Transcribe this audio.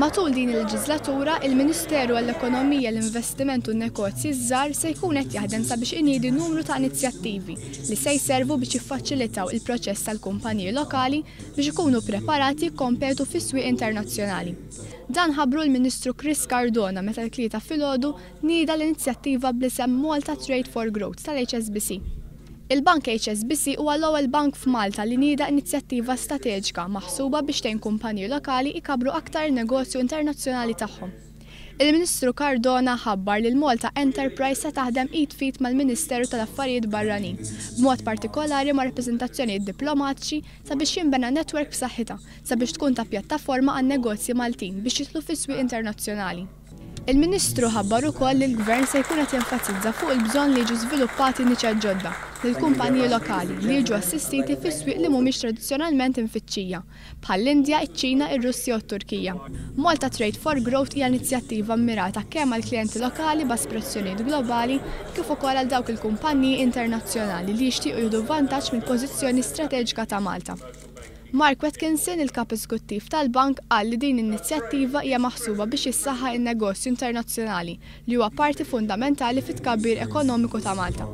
Matul din il-leġislatura, il-Ministeru għall-Ekonomija, l-Investiment u n-Negozji żgħar se jkun qed jaħdem sabiex iniedi numru ta' inizjattivi li se jservu biex jiffaċilitaw il-proċess tal-kumpaniji lokali biex ikunu preparati jikkompetu fis-swieq internazzjonali. Dan ħabbru l-Ministru Chris Cardona meta l-tlieta filgħodu nieda l-inizjattiva bl-isem Malta Trade for Growth tal-HSBC. Il-Bank HSBC huwa l-ewwel bank f'Malta li nieda inizjattiva strateġika maħsuba biex tgħin kumpaniji lokali ikabru aktar negozju internazzjonali tagħhom. Il-Ministru Cardona ħabbar li l-Malta Enterprise se taħdem id fit mal-Ministeru tal-Affarijiet Barranin, b'mod partikolari ma' rappreżentazzjonijiet diplomatiċi sabiex jinbena netwerk b'saħħitha sabiex tkun ta' pjattaforma għan-negozji Maltin biex jidħlu fis-swieq internazzjonali. Il-Ministru ħabbar ukoll li l-Gvern se jkun qed jenfasizza fuq il-bżonn li jiġu żviluppati niċċ ġodda lil kumpaniji lokali li jiġu assistiti fis-swieq li mhumiex tradizzjonalment infittxija bħall-Indja, iċ-Ċina, ir-Russja u t-Turkija. Malta Trade for Growth hija inizjattiva mmirata kemm għall klijenti lokali b'aspirazzjonijiet globali kif ukoll għal dawk il-kumpaniji internazzjonali li jixtiequ jieħdu vantaġġ mill-pożizzjoni strateġika ta' Malta. Mark Watkinson, il-kap eżekuttiv tal-bank, qal li din l-inizjattiva hija maħsuba biex jissaħħaħ in-negozju internazzjonali li huwa parti fundamentali fit-tkabbir ekonomiku ta' Malta.